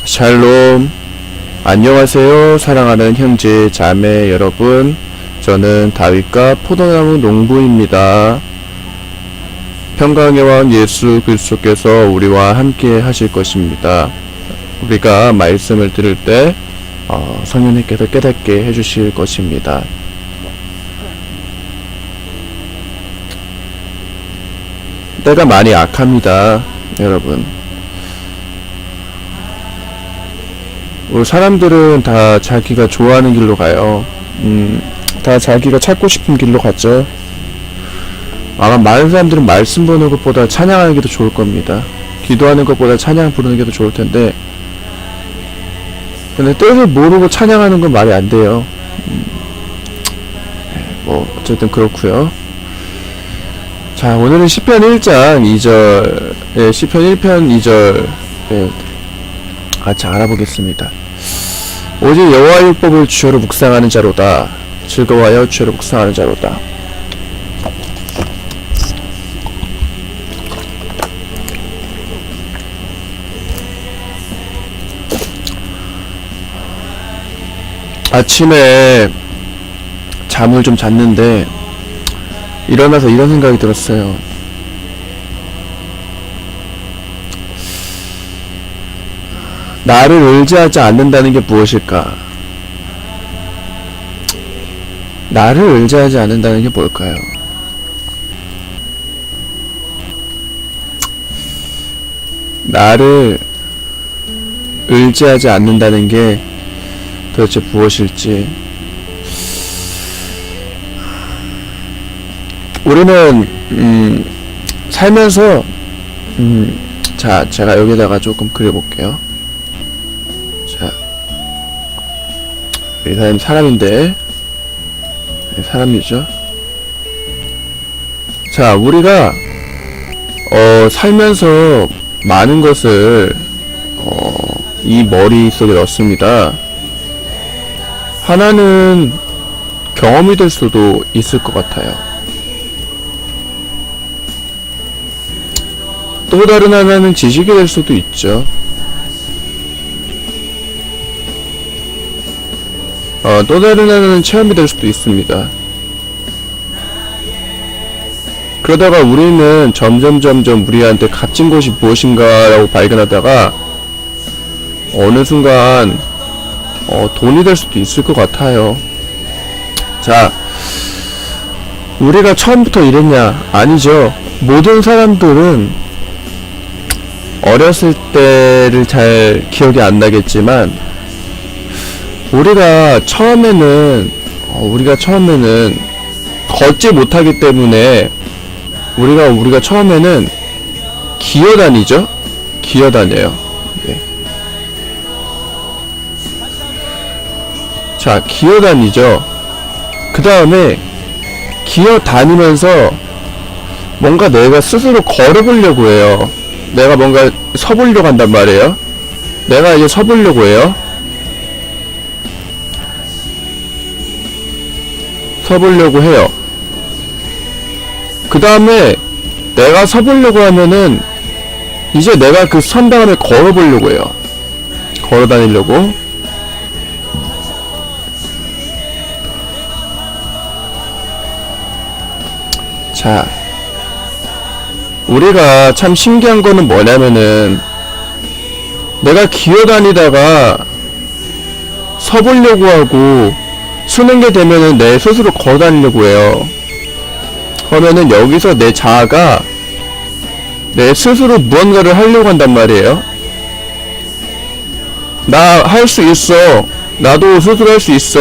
샬롬. 안녕하세요. 사랑하는 형제 자매 여러분, 저는 다윗과 포도나무 농부입니다. 평강의 왕 예수 그리스도께서 우리와 함께 하실 것입니다. 우리가 말씀을 들을 때 성령님께서 깨닫게 해주실 것입니다. 때가 많이 악합니다, 여러분. 우리 사람들은 다 자기가 좋아하는 길로 가요. 다 자기가 찾고 싶은 길로 갔죠. 아마 많은 사람들은 말씀 보는 것보다 찬양하는 게 더 좋을 겁니다. 기도하는 것보다 찬양 부르는 게 더 좋을 텐데, 근데 뜻을 모르고 찬양하는 건 말이 안 돼요. 뭐 어쨌든 그렇고요. 자, 오늘은 시편 1장 2절, 시편 1편 2절 같이 알아보겠습니다. 오직 여호와의 율법을 주여로 묵상하는 자로다. 즐거워하여 주여로 묵상하는 자로다. 아침에 잠을 좀 잤는데 일어나서 이런 생각이 들었어요. 나를 의지하지 않는다는 게 무엇일까? 나를 의지하지 않는다는 게 뭘까요? 나를 의지하지 않는다는 게 도대체 무엇일지. 우리는 살면서 자, 제가 여기다가 조금 그려볼게요. 자, 이 사람이 사람인데, 사람이죠. 자, 우리가 살면서 많은 것을 이 머릿속에 넣습니다. 하나는 경험이 될 수도 있을 것 같아요. 또 다른 하나는 지식이 될 수도 있죠. 또 다른 하나는 체험이 될 수도 있습니다. 그러다가 우리는 점점 우리한테 값진 것이 무엇인가라고 발견하다가 어느 순간 돈이 될 수도 있을 것 같아요. 자, 우리가 처음부터 이랬냐? 아니죠. 모든 사람들은 어렸을 때를 잘 기억이 안 나겠지만 우리가 처음에는 걷지 못하기 때문에 우리가 처음에는 기어다니죠. 기어다녀요. 네. 자, 기어다니죠. 그 다음에 기어다니면서 뭔가 내가 스스로 걸어보려고 해요. 내가 뭔가 서보려고 한단 말이에요. 내가 이제 서보려고 해요. 서보려고 해요. 그 다음에 내가 서보려고 하면은 이제 내가 그 선 다음에 걸어보려고 해요. 걸어다니려고. 자, 우리가 참 신기한 거는 뭐냐면은 내가 기어다니다가 서보려고 하고 서는 게 되면은 내 스스로 걸어다니려고 해요. 그러면은 여기서 내 자아가 내 스스로 무언가를 하려고 한단 말이에요. 나 할 수 있어. 나도 스스로 할 수 있어.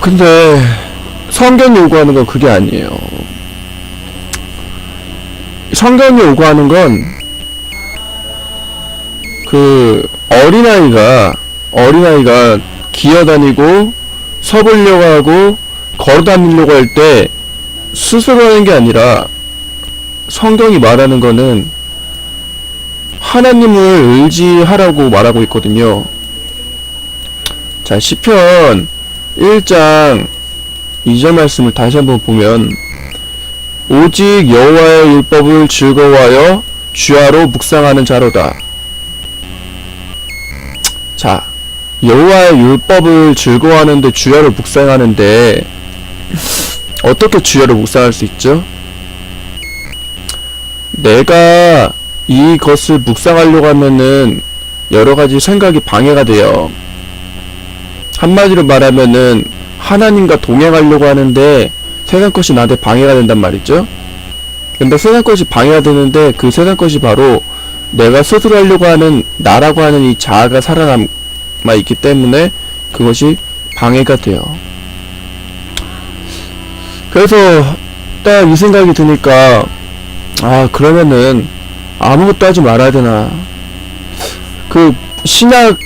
근데 성경이 요구하는 건 그게 아니에요. 성경이 요구하는 건 그 어린아이가 기어다니고 서보려고 하고 걸어다니려고 할 때 스스로 하는 게 아니라 성경이 말하는 거는 하나님을 의지하라고 말하고 있거든요. 자, 시편 1장 2절 말씀을 다시 한번 보면 오직 여호와의 율법을 즐거워하여 주야로 묵상하는 자로다. 자, 여호와의 율법을 즐거워하는데 주야로 묵상하는데 어떻게 주야로 묵상할 수 있죠? 내가 이것을 묵상하려고 하면은 여러가지 생각이 방해가 돼요. 한마디로 말하면은 하나님과 동행하려고 하는데 세상 것이 나한테 방해가 된단 말이죠. 근데 세상 것이 방해가 되는데 그 세상 것이 바로 내가 스스로 하려고 하는 나라고 하는 이 자아가 살아남아 있기 때문에 그것이 방해가 돼요. 그래서 딱 이 생각이 드니까 그러면은 아무것도 하지 말아야 되나. 그 신약으로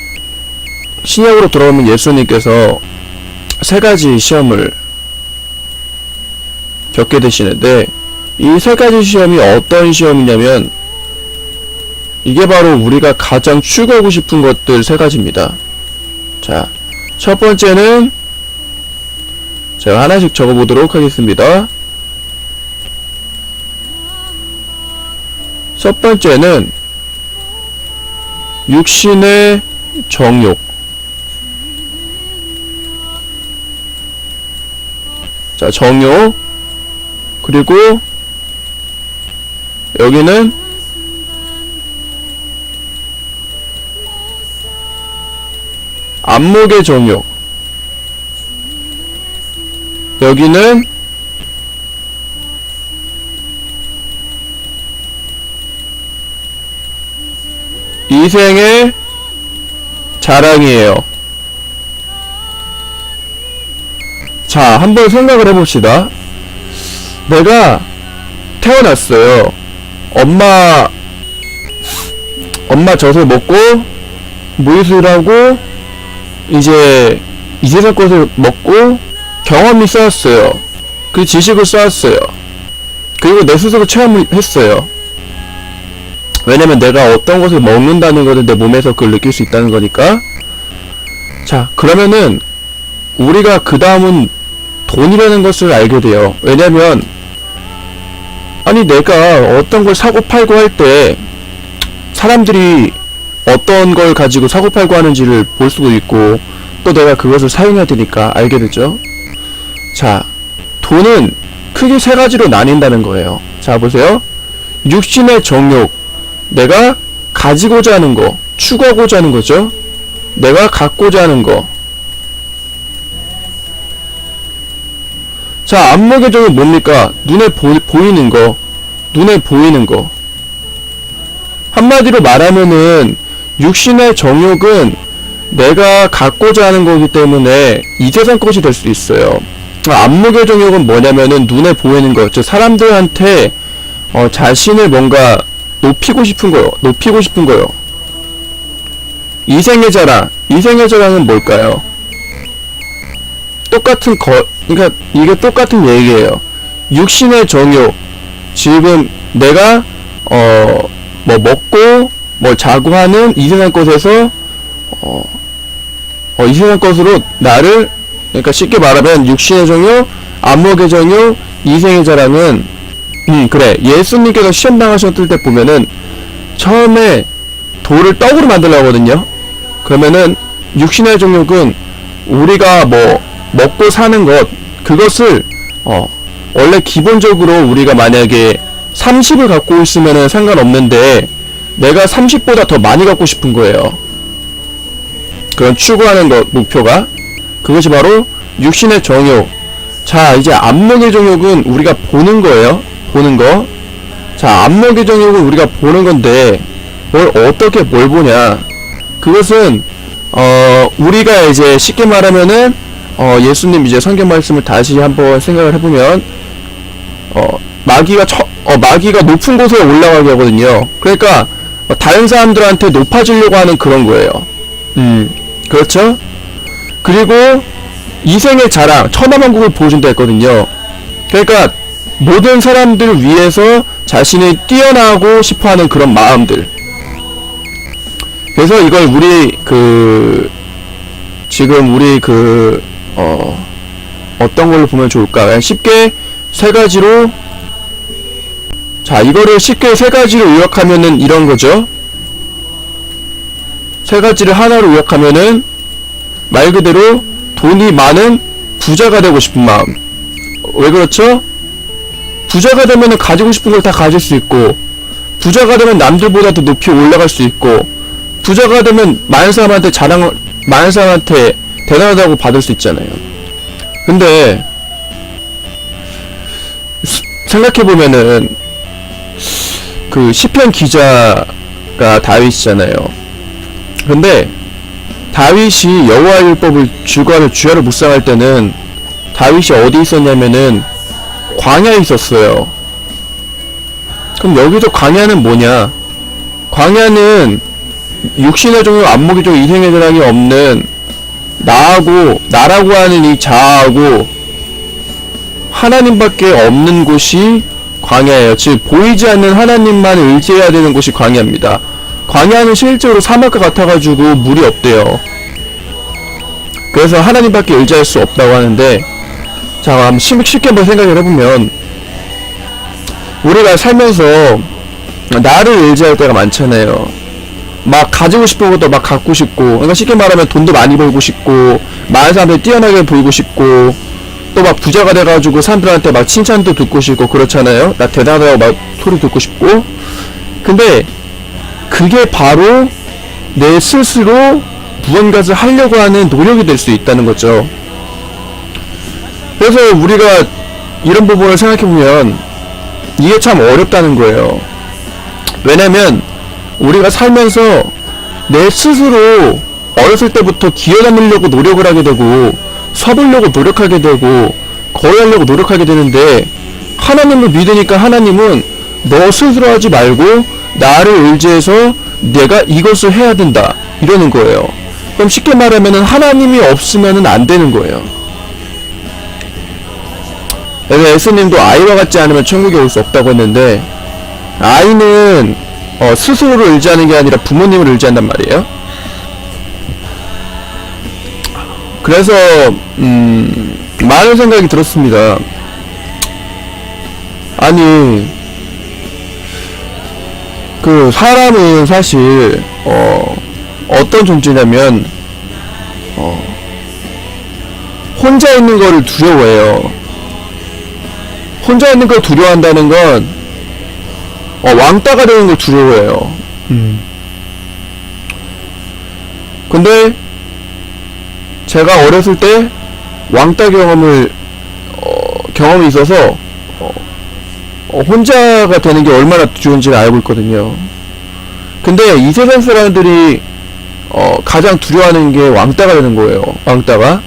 돌아오면 예수님께서 세 가지 시험을 겪게 되시는데 이 세 가지 시험이 어떤 시험이냐면 이게 바로 우리가 가장 추구하고 싶은 것들 세 가지입니다. 자, 첫 번째는 제가 하나씩 적어보도록 하겠습니다. 첫 번째는 육신의 정욕. 자, 정욕. 그리고 여기는 안목의 정욕. 여기는 이생의 자랑이에요. 자, 한번 생각을 해봅시다. 내가 태어났어요. 엄마 젖을 먹고 무이슬 하고 이제 이 세상 것을 먹고 경험이 쌓였어요. 그 지식을 쌓았어요. 그리고 내 스스로 체험을 했어요. 왜냐면 내가 어떤 것을 먹는다는 것은 내 몸에서 그걸 느낄 수 있다는 거니까. 자, 그러면은 우리가 그 다음은 돈이라는 것을 알게 돼요. 왜냐면 아니 내가 어떤 걸 사고 팔고 할 때 사람들이 어떤 걸 가지고 사고 팔고 하는지를 볼 수도 있고 또 내가 그것을 사용해야 되니까 알게 되죠. 자, 돈은 크게 세 가지로 나뉜다는 거예요. 자, 보세요. 육신의 정욕, 내가 가지고자 하는 거, 추구하고자 하는 거죠. 내가 갖고자 하는 거. 자, 안목의 정욕은 뭡니까? 눈에 보이는 거, 눈에 보이는 거. 한마디로 말하면은 육신의 정욕은 내가 갖고자 하는 거기 때문에 이 세상 것이 될 수 있어요. 안목의 정욕은 뭐냐면은 눈에 보이는 거, 즉 사람들한테 자신을 뭔가 높이고 싶은 거요. 이생의 자랑은 뭘까요? 그러니까 이게 똑같은 얘기예요. 육신의 정욕, 지금 내가 뭐 먹고 뭐 자고 하는 이 세상 것에서 이 세상 것으로 나를, 그러니까 쉽게 말하면 육신의 정욕, 안목의 정욕, 이생의 자랑은 그래, 예수님께서 시험 당하셨을 때 보면은 처음에 돌을 떡으로 만들려고 하거든요. 그러면은 육신의 정욕은 우리가 뭐 먹고 사는 것, 그것을 원래 기본적으로 우리가 만약에 30을 갖고 있으면은 상관없는데 내가 30보다 더 많이 갖고 싶은 거예요. 그런 추구하는 것, 목표가. 그것이 바로 육신의 정욕. 자, 이제 안목의 정욕은 우리가 보는 거예요. 보는 거. 자, 안목의 정욕은 우리가 보는 건데 어떻게 뭘 보냐. 그것은 우리가 이제 쉽게 말하면은 예수님 이제 성경 말씀을 다시 한번 생각을 해보면 마귀가 높은 곳에 올라가게 하거든요. 그러니까 다른 사람들한테 높아지려고 하는 그런 거예요. 그렇죠? 그리고 이생의 자랑, 천하만국을 보여준다 했거든요. 그러니까 모든 사람들을 위해서 자신이 뛰어나고 싶어하는 그런 마음들. 그래서 이걸 어떤 걸로 보면 좋을까? 그냥 쉽게 세 가지로 자, 이거를 쉽게 세 가지로 요약하면은 이런 거죠. 세 가지를 하나로 요약하면은 말 그대로 돈이 많은 부자가 되고 싶은 마음. 왜 그렇죠? 부자가 되면은 가지고 싶은 걸 다 가질 수 있고, 부자가 되면 남들보다 더 높이 올라갈 수 있고, 부자가 되면 많은 사람한테 대단하다고 받을 수 있잖아요. 근데 생각해보면은 그 시편 기자가 다윗이잖아요. 근데 다윗이 여호와 율법을 주야를 묵상할 때는 다윗이 어디 있었냐면은 광야에 있었어요. 그럼 여기서 광야는 뭐냐? 광야는 육신의 종류, 안목의 종류, 이생의 대상이 없는 나라고 하는 이 자아하고 하나님밖에 없는 곳이 광야예요. 즉 보이지 않는 하나님만 의지해야 되는 곳이 광야입니다. 광야는 실제로 사막과 같아가지고 물이 없대요. 그래서 하나님밖에 의지할 수 없다고 하는데, 자, 한번 쉽게 한번 생각을 해보면, 우리가 살면서 나를 의지할 때가 많잖아요. 막 가지고 싶은 것도 막 갖고 싶고, 그러니까 쉽게 말하면 돈도 많이 벌고 싶고, 많은 사람들이 뛰어나게 보이고 싶고, 또 막 부자가 돼가지고 사람들한테 막 칭찬도 듣고 싶고 그렇잖아요. 나 대단하다고 막 소리 듣고 싶고. 근데 그게 바로 내 스스로 무언가를 하려고 하는 노력이 될 수 있다는 거죠. 그래서 우리가 이런 부분을 생각해보면 이게 참 어렵다는 거예요. 왜냐면 우리가 살면서 내 스스로 어렸을 때부터 기어다니려고 노력을 하게 되고, 서보려고 노력하게 되고, 거래하려고 노력하게 되는데, 하나님을 믿으니까 하나님은 너 스스로 하지 말고 나를 의지해서 내가 이것을 해야 된다 이러는 거예요. 그럼 쉽게 말하면은 하나님이 없으면은 안 되는 거예요. 예수님도 아이와 같지 않으면 천국에 올 수 없다고 했는데, 아이는 스스로를 의지하는 게 아니라 부모님을 의지한단 말이에요. 그래서 많은 생각이 들었습니다. 아니, 그 사람은 사실 어떤 존재냐면 혼자 있는 거를 두려워해요. 혼자 있는 걸 두려워한다는 건 왕따가 되는 걸 두려워해요. 근데 제가 어렸을 때 왕따 경험이 있어서 혼자가 되는 게 얼마나 두려운지를 알고 있거든요. 근데 이 세상 사람들이 가장 두려워하는 게 왕따가 되는 거예요. 왕따가.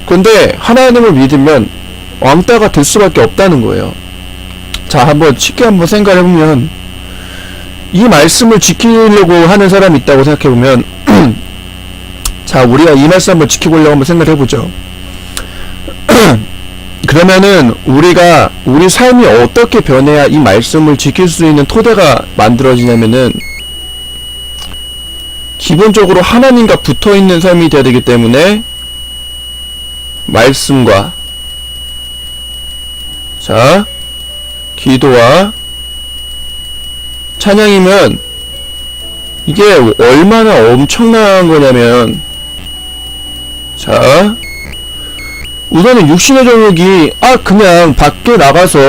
근데 하나님을 믿으면 왕따가 될 수밖에 없다는 거예요. 자, 쉽게 한번 생각을 해보면, 이 말씀을 지키려고 하는 사람이 있다고 생각해보면 자, 우리가 이 말씀 한번 지켜보려고 한번 생각을 해보죠. 그러면은 우리 삶이 어떻게 변해야 이 말씀을 지킬 수 있는 토대가 만들어지냐면은, 기본적으로 하나님과 붙어있는 삶이 돼야 되기 때문에 말씀과, 자, 기도와 찬양이면 이게 얼마나 엄청난 거냐면, 자, 우선은 육신의 정욕이 그냥 밖에 나가서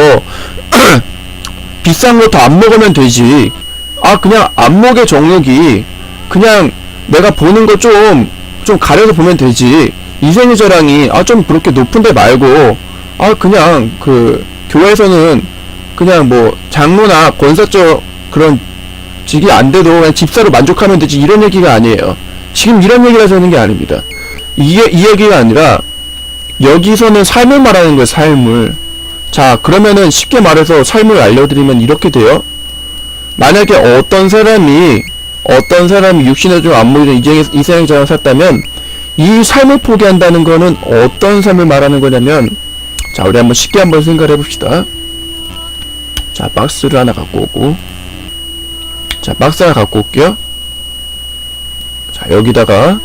비싼 거 다 안 먹으면 되지, 그냥 안목의 정욕이 그냥 내가 보는 거 좀 가려서 보면 되지, 이생의 저랑이 좀 그렇게 높은데 말고 그냥 그 교회에서는 그냥 뭐 장로나 권사적 그런 직이 안 돼도 그냥 집사로 만족하면 되지, 이런 얘기가 아니에요. 지금 이런 얘기를 하는 게 아닙니다. 이 얘기가 아니라 여기서는 삶을 말하는 거예요. 삶을. 자, 그러면은 쉽게 말해서 삶을 알려드리면 이렇게 돼요. 만약에 어떤 사람이 육신의 좀 안목이 이생의 자랑 샀다면, 이 삶을 포기한다는 거는 어떤 삶을 말하는 거냐면, 자, 우리 한번 쉽게 한번 생각을 해봅시다. 자, 박스를 하나 갖고 오고, 자, 박스 하나 갖고 올게요. 자, 여기다가,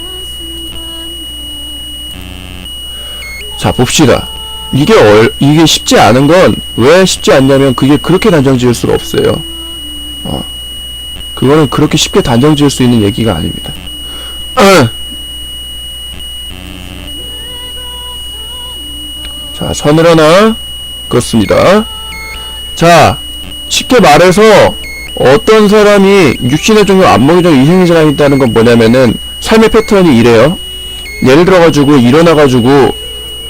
자, 봅시다. 이게 쉽지 않은 건 왜 쉽지 않냐면 그게 그렇게 단정 지을 수가 없어요. 그거는 그렇게 쉽게 단정 지을 수 있는 얘기가 아닙니다. 자, 선을 하나 그렇습니다. 자, 쉽게 말해서 어떤 사람이 육신의 종류, 안목의 종류, 이생의 사람이 있다는 건 뭐냐면은 삶의 패턴이 이래요. 예를 들어가지고 일어나가지고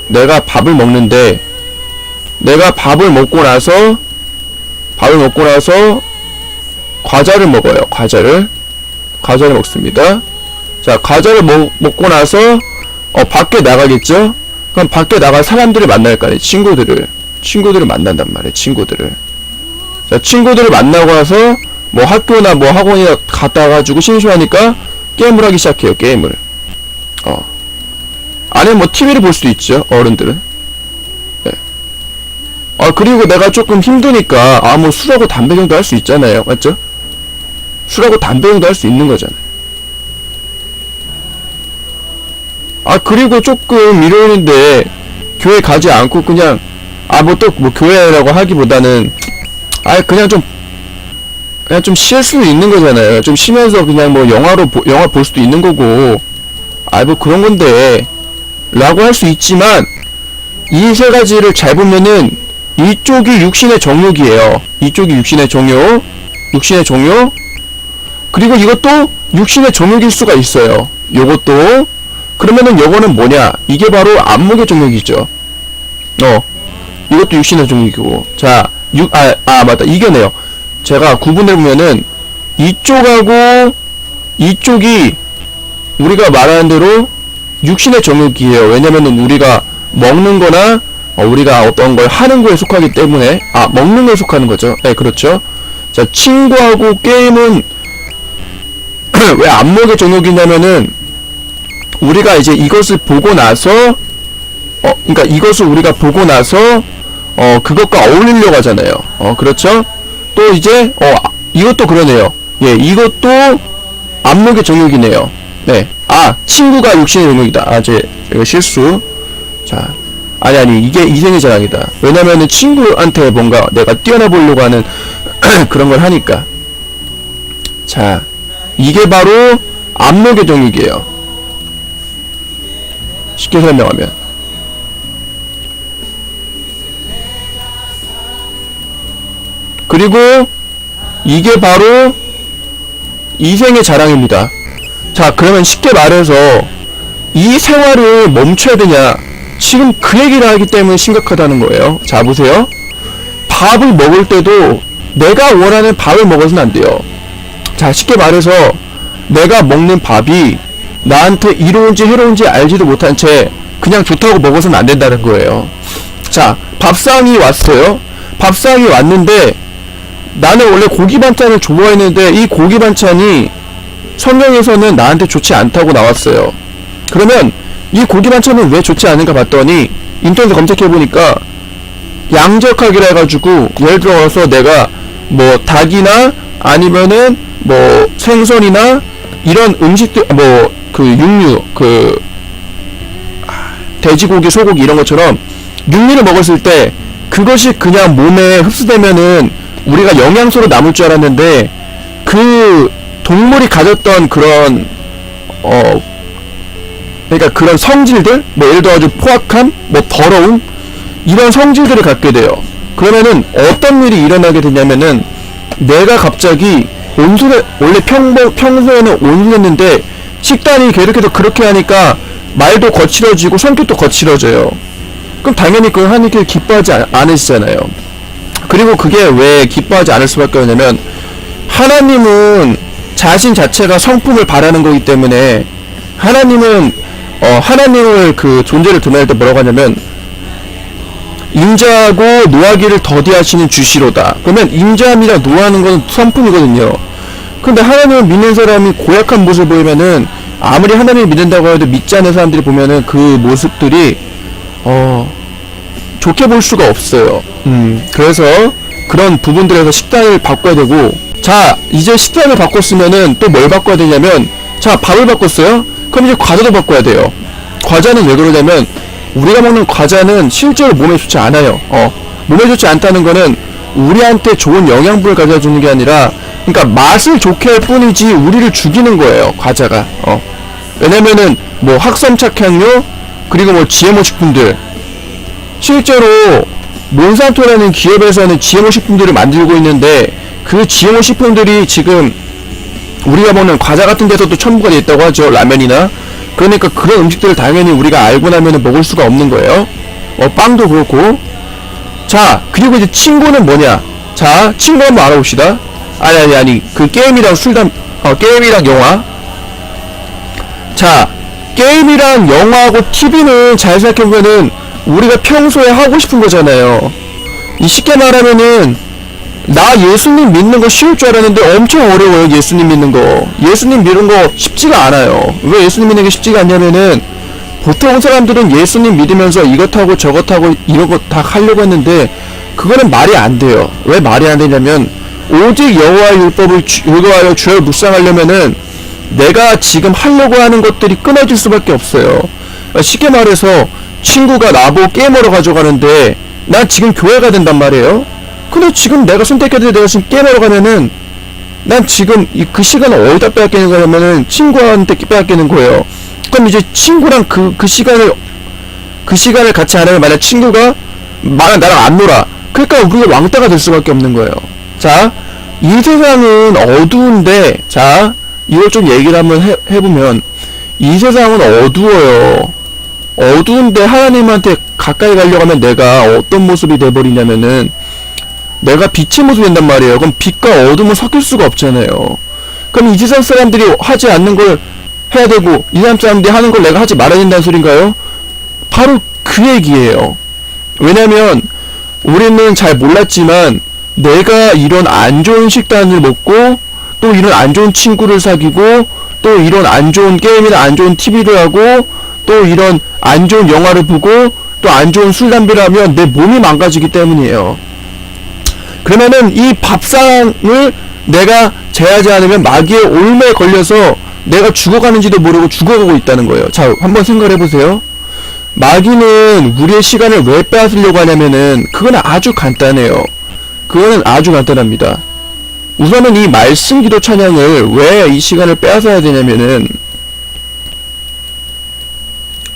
내가 밥을 먹는데 내가 밥을 먹고 나서 과자를 먹어요. 과자를 먹습니다. 자, 과자를 먹고 나서 밖에 나가겠죠? 그럼 밖에 나갈 사람들을 만날 거 아니에요. 친구들을 만난단 말이에요. 자, 친구들을 만나고 나서 뭐 학교나 뭐 학원이나 갔다 와가지고 심심하니까 게임을 하기 시작해요. 게임을. 아니면 뭐 TV를 볼 수도 있죠. 어른들은. 네. 그리고 내가 조금 힘드니까 뭐 술하고 담배 정도 할 수 있잖아요. 맞죠? 술하고 담배 정도 할 수 있는 거잖아요. 그리고 조금 일요일인데 교회 가지 않고 그냥 뭐 교회라고 하기보다는 그냥 좀 쉴 수도 있는 거잖아요. 좀 쉬면서 그냥 뭐 영화 볼 수도 있는 거고 뭐 그런 건데 라고 할 수 있지만 이 세 가지를 잘 보면은 이쪽이 육신의 정욕이에요. 이쪽이 육신의 정욕 그리고 이것도 육신의 정욕일 수가 있어요. 요것도. 그러면은 요거는 뭐냐? 이게 바로 안목의 정욕이죠. 이것도 육신의 정욕이고. 자, 맞다. 이게네요. 제가 구분해보면은 이쪽하고 이쪽이 우리가 말하는 대로 육신의 정욕이에요. 왜냐면은 우리가 먹는 거나 우리가 어떤 걸 하는 거에 속하기 때문에 먹는 거에 속하는 거죠. 네, 그렇죠. 자, 친구하고 게임은 왜 안목의 정욕이냐면은 우리가 이제 이것을 보고 나서 그러니까 이것을 우리가 보고 나서 그것과 어울리려고 하잖아요. 그렇죠? 또 이제 이것도 그러네요. 예, 이것도 안목의 정욕이네요. 네. 친구가 육신의 정욕이다. 제가 실수. 자, 아니 이게 이생의 자랑이다. 왜냐면은 친구한테 뭔가 내가 뛰어나 보려고 하는 그런 걸 하니까. 자, 이게 바로 안목의 정욕이에요. 쉽게 설명하면 그리고 이게 바로 이생의 자랑입니다. 자, 그러면 쉽게 말해서 이 생활을 멈춰야 되냐, 지금 그 얘기를 하기 때문에 심각하다는 거예요. 자, 보세요. 밥을 먹을 때도 내가 원하는 밥을 먹어서는 안 돼요. 자, 쉽게 말해서 내가 먹는 밥이 나한테 이로운지 해로운지 알지도 못한 채 그냥 좋다고 먹어서는 안 된다는 거예요. 자, 밥상이 왔어요. 밥상이 왔는데 나는 원래 고기 반찬을 좋아했는데 이 고기 반찬이 성경에서는 나한테 좋지 않다고 나왔어요. 그러면 이 고기 반찬은 왜 좋지 않은가 봤더니 인터넷에 검색해보니까 양적하기라 해가지고 예를 들어서 내가 뭐 닭이나 아니면은 뭐 생선이나 이런 음식들 육류 돼지고기, 소고기 이런 것처럼 육류를 먹었을 때 그것이 그냥 몸에 흡수되면은 우리가 영양소로 남을 줄 알았는데 그 동물이 가졌던 그런 그러니까 그런 성질들, 뭐 예를 들어가지고 포악함, 뭐 더러움 이런 성질들을 갖게 돼요. 그러면은 어떤 일이 일어나게 되냐면은 내가 갑자기 원래 평소에는 온순했는데 식단이 계속해서 그렇게 하니까 말도 거칠어지고 성격도 거칠어져요. 그럼 당연히 그걸 하니까 기뻐하지 않으시잖아요. 그리고 그게 왜 기뻐하지 않을 수밖에 없냐면 하나님은 자신 자체가 성품을 바라는 거기 때문에 하나님은 하나님을 그 존재를 드러낼 때 뭐라고 하냐면 인자하고 노하기를 더디하시는 주시로다. 그러면 인자함이랑 노하는 건 성품이거든요. 근데 하나님을 믿는 사람이 고약한 모습을 보이면은 아무리 하나님을 믿는다고 해도 믿지 않는 사람들이 보면은 그 모습들이 좋게 볼 수가 없어요. 그래서 그런 부분들에서 식단을 바꿔야 되고, 자, 이제 식단을 바꿨으면은 또 뭘 바꿔야 되냐면, 자, 밥을 바꿨어요? 그럼 이제 과자도 바꿔야 돼요. 과자는 왜 그러냐면 우리가 먹는 과자는 실제로 몸에 좋지 않아요. 몸에 좋지 않다는 거는 우리한테 좋은 영양분을 가져주는 게 아니라, 그러니까 맛을 좋게 할 뿐이지 우리를 죽이는 거예요, 과자가. 왜냐면은 뭐 학성착향료, 그리고 뭐 GMO 식품들, 실제로 몬산토라는 기업에서는 GMO 식품들을 만들고 있는데, 그 GMO 식품들이 지금 우리가 먹는 과자 같은 데서도 첨부가 되어 있다고 하죠. 라면이나. 그러니까 그런 음식들을 당연히 우리가 알고 나면은 먹을 수가 없는 거예요. 빵도 그렇고. 자, 그리고 이제 친구는 뭐냐? 자, 친구 한번 알아봅시다. 아니, 그 게임이랑 게임이랑 영화. 자, 게임이랑 영화하고 TV는 잘 생각해보면은 우리가 평소에 하고 싶은 거잖아요. 이 쉽게 말하면은, 나 예수님 믿는 거 쉬울 줄 알았는데 엄청 어려워요. 예수님 믿는 거. 예수님 믿는 거 쉽지가 않아요. 왜 예수님 믿는 게 쉽지가 않냐면은, 보통 사람들은 예수님 믿으면서 이것하고 저것하고 이런 거 다 하려고 했는데, 그거는 말이 안 돼요. 왜 말이 안 되냐면, 오직 여호와의 율법을 의거하여 주를 묵상하려면은 내가 지금 하려고 하는 것들이 끊어질 수밖에 없어요. 쉽게 말해서 친구가 나보고 게임하러 가져가는데 난 지금 교회가 된단 말이에요. 근데 지금 내가 선택해야 돼. 내가 지금 게임하러 가면은 난 지금 그 시간을 어디다 빼앗기는 거냐면은 친구한테 빼앗기는 거예요. 그럼 이제 친구랑 그 시간을 같이 안 하면 만약 친구가 나랑 안 놀아. 그러니까 우리가 왕따가 될 수밖에 없는 거예요. 자, 이 세상은 어두운데, 자, 이걸 좀 얘기를 한번 해보면, 이 세상은 어두워요. 어두운데 하나님한테 가까이 가려고 하면 내가 어떤 모습이 돼버리냐면은, 내가 빛의 모습이 된단 말이에요. 그럼 빛과 어둠은 섞일 수가 없잖아요. 그럼 이 세상 사람들이 하지 않는 걸 해야 되고, 이 세상 사람들이 하는 걸 내가 하지 말아야 된다는 소린가요? 바로 그 얘기예요. 왜냐면, 우리는 잘 몰랐지만, 내가 이런 안 좋은 식단을 먹고, 또 이런 안 좋은 친구를 사귀고, 또 이런 안 좋은 게임이나 안 좋은 TV를 하고, 또 이런 안 좋은 영화를 보고, 또 안 좋은 술, 담배를 하면 내 몸이 망가지기 때문이에요. 그러면은 이 밥상을 내가 제하지 않으면 마귀의 올매에 걸려서 내가 죽어가는지도 모르고 죽어가고 있다는 거예요. 자, 한번 생각을 해보세요. 마귀는 우리의 시간을 왜 빼앗으려고 하냐면은, 그건 아주 간단해요. 그거는 아주 간단합니다. 우선은 이 말씀 기도 찬양을 왜 이 시간을 빼앗아야 되냐면은,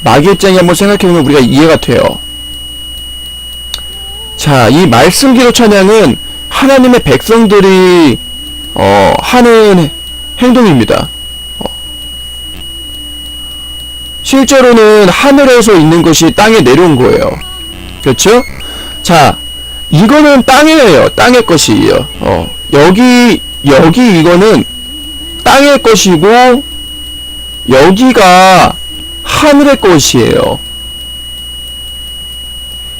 마귀 입장에 한번 생각해보면 우리가 이해가 돼요. 자, 이 말씀 기도 찬양은 하나님의 백성들이 하는 행동입니다. 실제로는 하늘에서 있는 것이 땅에 내려온 거예요. 그렇죠? 자, 이거는 땅이에요. 땅의 것이에요. 여기 이거는 땅의 것이고, 여기가 하늘의 것이에요.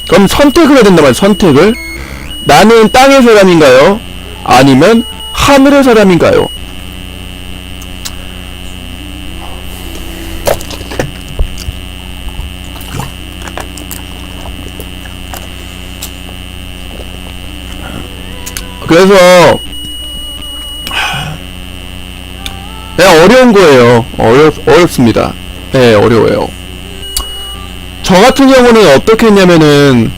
그럼 선택을 해야 된단 말이에요. 선택을. 나는 땅의 사람인가요? 아니면 하늘의 사람인가요? 그래서 어려운 거예요. 어렵습니다. 네, 어려워요. 저 같은 경우는 어떻게 했냐면은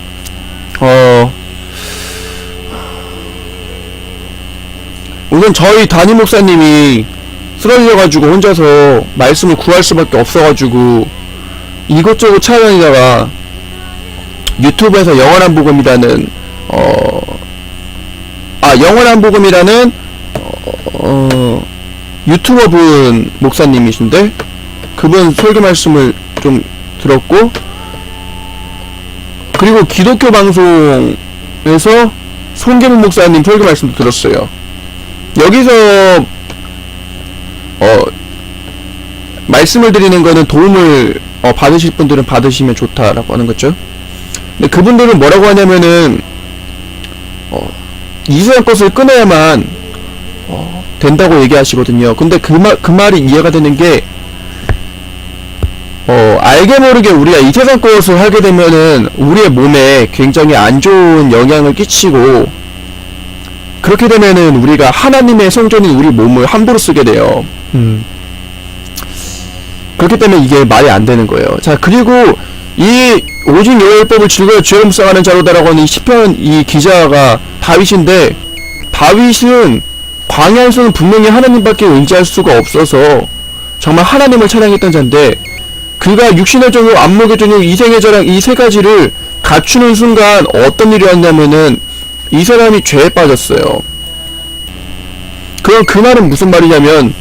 우선 저희 담임 목사님이 쓰러져가지고 혼자서 말씀을 구할 수밖에 없어가지고 이것저것 찾아다니다가 유튜브에서 영원한 복음이라는 영원한 복음이라는 유튜버 분 목사님이신데, 그분 설교 말씀을 좀 들었고, 그리고 기독교 방송에서 손계문 목사님 설교 말씀도 들었어요. 여기서 말씀을 드리는 거는 도움을 받으실 분들은 받으시면 좋다라고 하는 거죠. 근데 그분들은 뭐라고 하냐면은 이 세상 것을 끊어야만 된다고 얘기하시거든요. 근데 그 말이 이해가 되는 게, 알게 모르게 우리가 이 세상 것을 하게 되면은 우리의 몸에 굉장히 안 좋은 영향을 끼치고, 그렇게 되면은 우리가 하나님의 성전인 우리 몸을 함부로 쓰게 돼요. 그렇기 때문에 이게 말이 안 되는 거예요. 자, 그리고 이 오직 여호와의 즐거워 죄를 묵상하는 자로다라고 하는 이 시편 이 기자가 다윗인데, 다윗은 광야에서는 분명히 하나님밖에 의지할 수가 없어서 정말 하나님을 찬양했던 자인데, 그가 육신의 정욕, 안목의 정욕, 이생의 자랑 이 세 가지를 갖추는 순간 어떤 일이 왔냐면은 이 사람이 죄에 빠졌어요. 그럼 그 말은 무슨 말이냐면,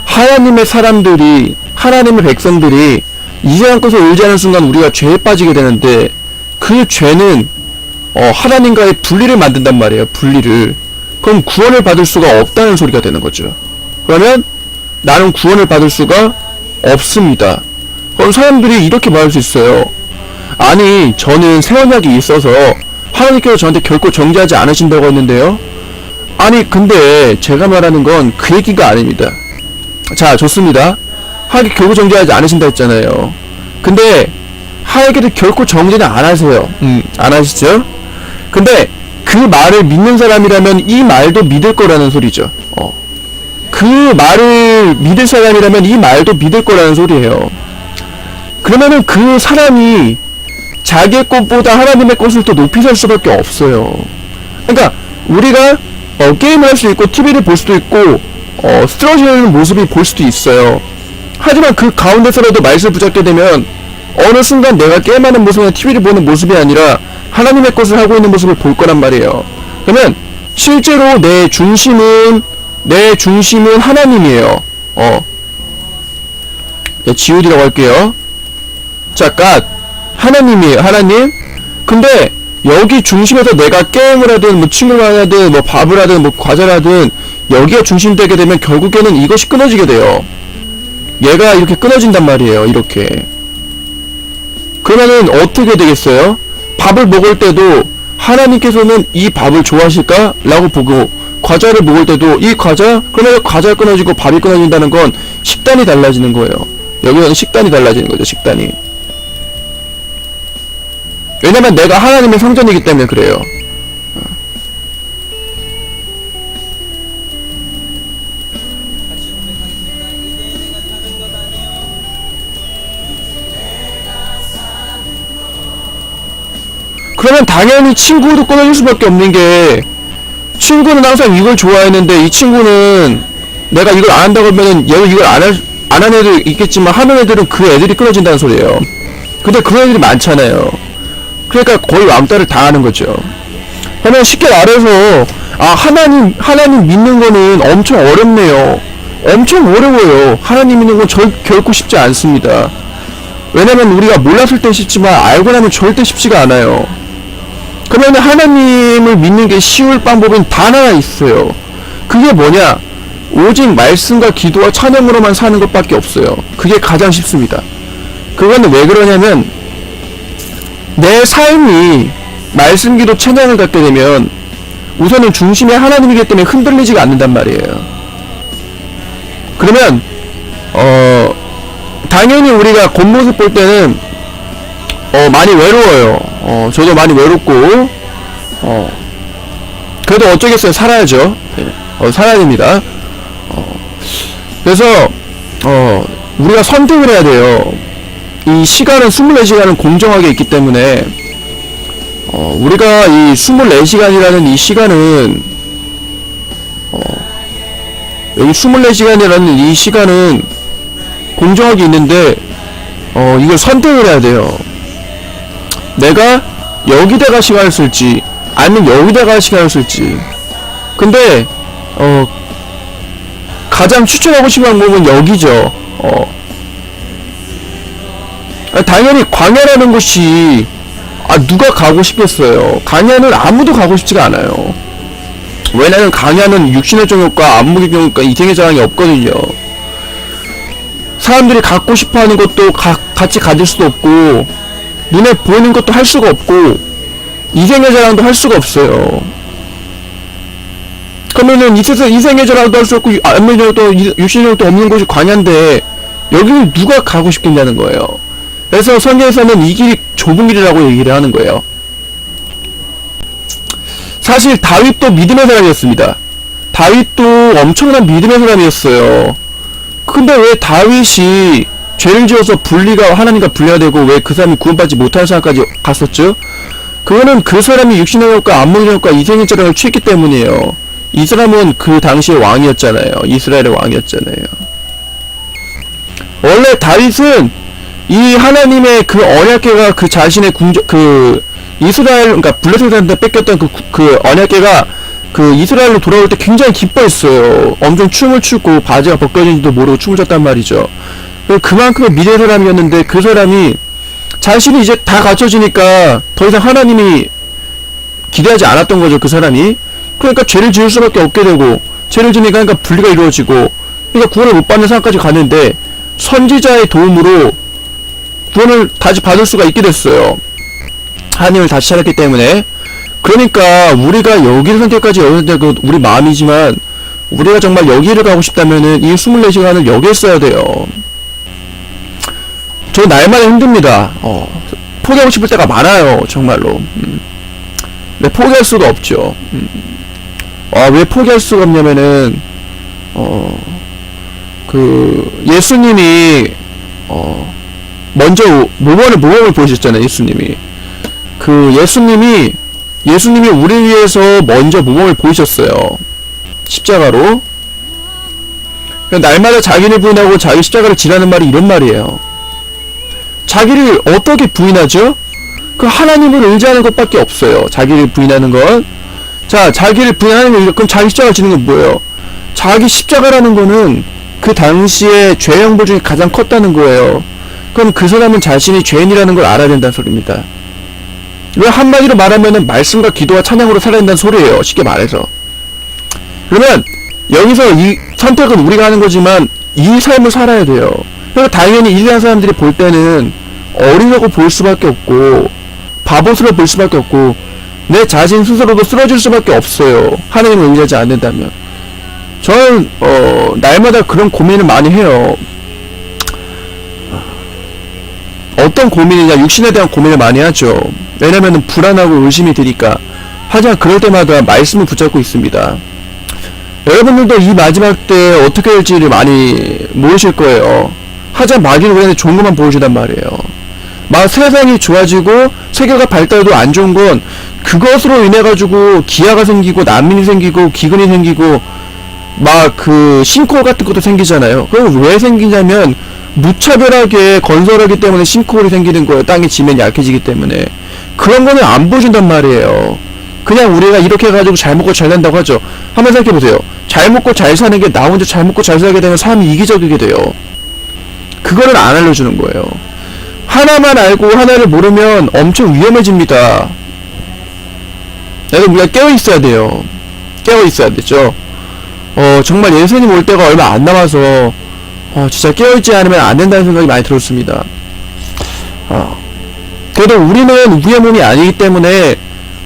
하나님의 사람들이, 하나님의 백성들이 이 세상 것을 의지하는 순간 우리가 죄에 빠지게 되는데, 그 죄는 하나님과의 분리를 만든단 말이에요. 분리를. 그럼 구원을 받을 수가 없다는 소리가 되는 거죠. 그러면 나는 구원을 받을 수가 없습니다. 그럼 사람들이 이렇게 말할 수 있어요. 아니, 저는 새 언약이 있어서 하나님께서 저한테 결코 정죄하지 않으신다고 했는데요. 아니, 근데 제가 말하는 건 그 얘기가 아닙니다. 자, 좋습니다. 하나님께 결코 정죄하지 않으신다 했잖아요. 근데 하나님께서 결코 정죄는 안 하세요. 안 하시죠? 근데 그 말을 믿는 사람이라면 이 말도 믿을 거라는 소리죠. 그 말을 믿을 사람이라면 이 말도 믿을 거라는 소리예요. 그러면은 그 사람이 자기의 것보다 하나님의 것을 더 높이 살 수밖에 없어요. 그러니까 우리가 게임을 할 수 있고 TV를 볼 수도 있고 쓰러지는 모습이 볼 수도 있어요. 하지만 그 가운데서라도 말씀을 붙잡게 되면 어느 순간 내가 게임하는 모습이나 TV를 보는 모습이 아니라 하나님의 것을 하고 있는 모습을 볼 거란 말이에요. 그러면 실제로 내 중심은 하나님이에요. 네, 지우디라고 할게요. 자, 하나님이에요. 하나님. 근데 여기 중심에서 내가 게임을 하든 뭐 친구를 하든 뭐 밥을 하든 뭐 과자를 하든 여기가 중심되게 되면 결국에는 이것이 끊어지게 돼요. 얘가 이렇게 끊어진단 말이에요. 이렇게. 그러면은 어떻게 되겠어요? 밥을 먹을 때도 하나님께서는 이 밥을 좋아하실까? 라고 보고, 과자를 먹을 때도 이 과자? 그러면 과자가 끊어지고 밥이 끊어진다는 건 식단이 달라지는 거예요. 여기서는 식단이 달라지는 거죠. 식단이. 왜냐면 내가 하나님의 성전이기 때문에 그래요. 그러면 당연히 친구도 끊어질 수밖에 없는 게, 친구는 항상 이걸 좋아했는데 이 친구는 내가 이걸 안 한다고 하면은 얘가 이걸 안 하는 애들 있겠지만 하는 애들은 그 애들이 끊어진다는 소리예요. 근데 그런 애들이 많잖아요. 그러니까 거의 왕따를 당하는 거죠. 그러면 쉽게 말해서 하나님 믿는 거는 엄청 어렵네요. 엄청 어려워요. 하나님 믿는 건 결코 쉽지 않습니다. 왜냐면 우리가 몰랐을 때 쉽지만 알고 나면 절대 쉽지가 않아요. 그러면 하나님을 믿는 게 쉬울 방법은 단 하나 있어요. 그게 뭐냐? 오직 말씀과 기도와 찬양으로만 사는 것밖에 없어요. 그게 가장 쉽습니다. 그거는 왜 그러냐면, 내 삶이 말씀, 기도, 찬양을 갖게 되면 우선은 중심이 하나님이기 때문에 흔들리지가 않는단 말이에요. 그러면 당연히 우리가 겉모습 볼 때는 많이 외로워요. 저도 많이 외롭고 그래도 어쩌겠어요. 살아야죠. 살아야 됩니다. 그래서 우리가 선택을 해야 돼요. 이 시간은 24시간은 공정하게 있기 때문에 우리가 이 24시간이라는 이 시간은 여기 24시간이라는 이 시간은 공정하게 있는데 이걸 선택을 해야 돼요. 내가 여기다가 시간을 쓸지 아니면 여기다가 시간을 쓸지. 근데 가장 추천하고 싶은 방법은 여기죠. 당연히 광야라는 곳이 누가 가고 싶겠어요. 광야는 아무도 가고 싶지가 않아요. 왜냐면 광야는 육신의 정욕과 안목의 정욕과 이생의 자랑이 없거든요. 사람들이 갖고 싶어하는 것도 같이 가질 수도 없고, 눈에 보이는 것도 할 수가 없고, 이생의 자랑도 할 수가 없어요. 그러면은 이생의 자랑도 할 수 없고 안목의 정욕도 육신의 정욕도 없는 곳이 광야인데 여기는 누가 가고 싶겠냐는 거예요. 그래서 성경에서는 이 길이 좁은 길이라고 얘기를 하는 거예요. 사실 다윗도 믿음의 사람이었습니다. 다윗도 엄청난 믿음의 사람이었어요. 근데 왜 다윗이 죄를 지어서 하나님과 분리가 되고 왜 그 사람이 구원받지 못하는 상황까지 갔었죠? 그거는 그 사람이 육신의 영역과 안목의 영역과 이생의 자랑을 취했기 때문이에요. 이 사람은 그 당시의 왕이었잖아요. 이스라엘의 왕이었잖아요. 원래 다윗은 이 하나님의 그 언약궤가 그 자신의 이스라엘, 그러니까 블레셋한테 뺏겼던 그 언약궤가 그 이스라엘로 돌아올 때 굉장히 기뻐했어요. 엄청 춤을 추고 바지가 벗겨진지도 모르고 춤을 췄단 말이죠. 그만큼의 미래의 사람이었는데 그 사람이 자신이 이제 다 갖춰지니까 더 이상 하나님이 기대하지 않았던 거죠. 그 사람이. 그러니까 죄를 지을 수밖에 없게 되고, 죄를 지니까 그러니까 분리가 이루어지고, 그러니까 구원을 못 받는 상황까지 갔는데 선지자의 도움으로 구원을 다시 받을 수가 있게 됐어요. 하나님을 다시 찾았기 때문에. 그러니까 우리가 여기를 선택까지 여기서 우리 마음이지만 우리가 정말 여기를 가고 싶다면은 이 24시간을 여기에 써야 돼요. 저 날마다 힘듭니다. 포기하고 싶을 때가 많아요. 정말로. 네, 포기할 수가 없죠. 왜 포기할 수가 없냐면은 그 예수님이 먼저 모범을 보여주셨잖아요. 예수님이 우리 위해서 먼저 모범을 보이셨어요. 십자가로. 날마다 자기를 부인하고 자기 십자가를 지라는 말이 이런 말이에요. 자기를 어떻게 부인하죠? 그 하나님을 의지하는 것밖에 없어요. 자기를 부인하는 건. 자, 자기를 부인하는 건 그럼 자기 십자가를 지는 건 뭐예요? 자기 십자가라는 거는 그 당시에 죄 형벌 중에 가장 컸다는 거예요. 그럼 그 사람은 자신이 죄인이라는 걸 알아야 된다는 소리입니다. 왜 한마디로 말하면은 말씀과 기도와 찬양으로 살아야 된다는 소리예요. 쉽게 말해서. 그러면 여기서 이 선택은 우리가 하는 거지만 이 삶을 살아야 돼요. 그래서 당연히 이 세상 사람들이 볼 때는 어리다고 볼 수밖에 없고 바보스러워 볼 수밖에 없고 내 자신 스스로도 쓰러질 수밖에 없어요. 하나님을 의지하지 않는다면. 저는 날마다 그런 고민을 많이 해요. 어떤 고민이냐, 육신에 대한 고민을 많이 하죠. 왜냐면은 불안하고 의심이 드니까. 하지만 그럴 때마다 말씀을 붙잡고 있습니다. 여러분들도 이 마지막 때 어떻게 될지를 많이 모르실 거예요. 하지만 마귀는 우리한테 좋은 것만 보여주단 말이에요. 막 세상이 좋아지고 세계가 발달해도 안 좋은 건 그것으로 인해 가지고 기아가 생기고 난민이 생기고 기근이 생기고 막 그 싱크홀 같은 것도 생기잖아요. 그럼 왜 생기냐면 무차별하게 건설하기 때문에 싱크홀이 생기는 거예요. 땅의 지면이 약해지기 때문에. 그런 거는 안 보여준단 말이에요. 그냥 우리가 이렇게 해가지고 잘 먹고 잘 산다고 하죠. 한번 생각해보세요. 잘 먹고 잘 사는 게 나 혼자 잘 먹고 잘 살게 되면 삶이 이기적이게 돼요. 그거를 안 알려주는 거예요. 하나만 알고 하나를 모르면 엄청 위험해집니다. 그래서 우리가 깨어있어야 돼요. 깨어있어야 되죠. 정말 예수님 올 때가 얼마 안 남아서 진짜 깨어있지 않으면 안 된다는 생각이 많이 들었습니다. 그래도 우리는 우리의 몸이 아니기 때문에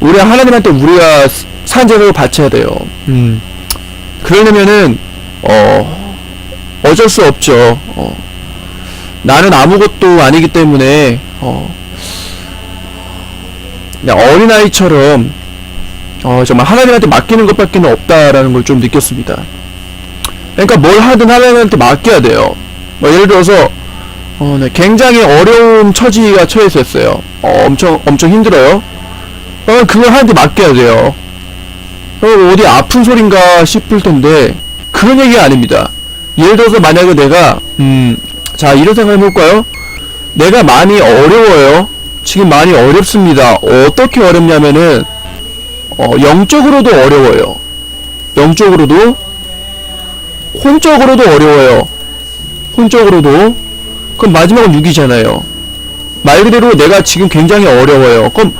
우리가 하나님한테 우리가 산재를 바쳐야 돼요. 그러려면은 어쩔 수 없죠. 나는 아무것도 아니기 때문에 그냥 어린아이처럼 정말 하나님한테 맡기는 것밖에 없다라는 걸 좀 느꼈습니다. 그러니까 뭘 하든 하나님한테 맡겨야 돼요. 예를 들어서 네, 굉장히 어려운 처지가 처해 있었어요. 엄청 힘들어요. 그러면 그걸 하나님한테 맡겨야 돼요. 어디 아픈 소린가 싶을 텐데 그런 얘기가 아닙니다. 예를 들어서 만약에 내가 자 이런 생각 해볼까요? 내가 많이 어려워요. 지금 많이 어렵습니다. 어떻게 어렵냐면은 영적으로도 어려워요. 영적으로도 혼적으로도 어려워요. 혼적으로도. 그럼 마지막은 6이잖아요. 말 그대로 내가 지금 굉장히 어려워요. 그럼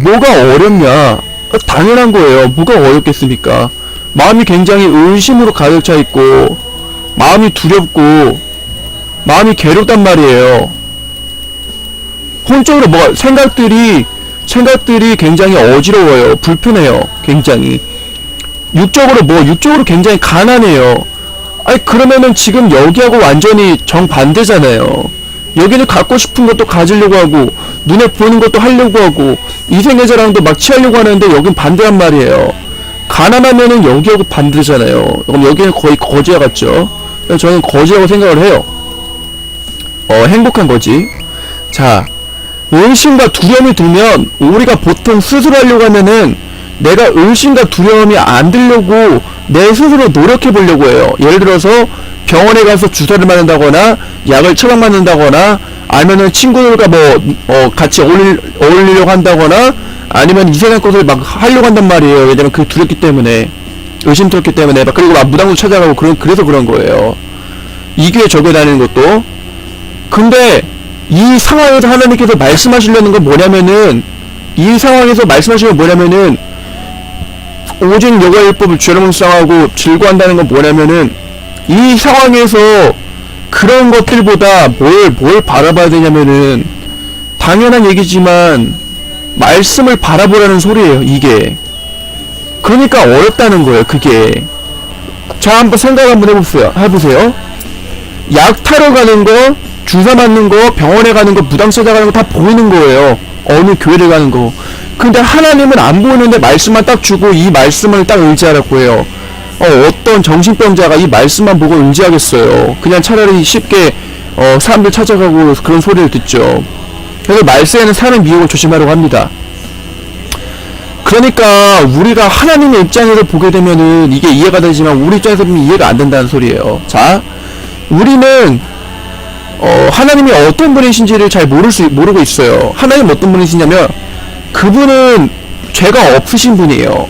뭐가 어렵냐? 당연한 거예요. 뭐가 어렵겠습니까? 마음이 굉장히 의심으로 가득 차 있고 마음이 두렵고 마음이 괴롭단 말이에요. 혼적으로 생각들이 굉장히 어지러워요. 불편해요. 굉장히. 육적으로 굉장히 가난해요. 아니 그러면은 지금 여기하고 완전히 정반대잖아요. 여기는 갖고 싶은 것도 가지려고 하고 눈에 보이는 것도 하려고 하고 이생의 자랑도 막 취하려고 하는데 여긴 반대란 말이에요. 가난하면은 여기하고 반대잖아요. 그럼 여기는 거의 거지와 같죠. 그래서 저는 거지라고 생각을 해요. 행복한 거지. 자, 의심과 두려움이 들면 우리가 보통 스스로 하려고 하면은 내가 의심과 두려움이 안 들려고 내 스스로 노력해 보려고 해요. 예를 들어서 병원에 가서 주사를 맞는다거나 약을 처방받는다거나 아니면은 친구들과 같이 어울리려고 한다거나 아니면 이상한 것을 막 하려고 한단 말이에요. 왜냐면 그게 두렵기 때문에, 의심스럽기 때문에. 그리고 막 무당도 찾아가고 그래서 그런 거예요. 이교에 적용해 다니는 것도. 근데 이 상황에서 하나님께서 말씀하시려는 건 뭐냐면은, 이 상황에서 말씀하시는 건 뭐냐면은, 오직 여호와의 율법을 죄를 묵상하고 즐거워한다는 건 뭐냐면은, 이 상황에서 그런 것들보다 뭘 바라봐야 되냐면은, 당연한 얘기지만 말씀을 바라보라는 소리예요, 이게. 그러니까 어렵다는 거예요, 그게. 자, 한번 생각 한번 해보세요. 약 타러 가는 거, 주사 맞는 거, 병원에 가는 거, 무당 찾아가는 거 다 보이는 거예요. 어느 교회를 가는 거. 근데 하나님은 안 보이는데 말씀만 딱 주고 이 말씀을 딱 의지하라고 해요. 어떤 정신병자가 이 말씀만 보고 의지하겠어요. 그냥 차라리 쉽게 사람들 찾아가고 그런 소리를 듣죠. 그래서 말세에는 사람 미혹을 조심하라고 합니다. 그러니까 우리가 하나님의 입장에서 보게 되면은 이게 이해가 되지만 우리 입장에서 보면 이해가 안 된다는 소리예요. 자, 우리는 하나님이 어떤 분이신지를 잘 모르고 있어요. 하나님 어떤 분이시냐면 그분은 죄가 없으신 분이에요.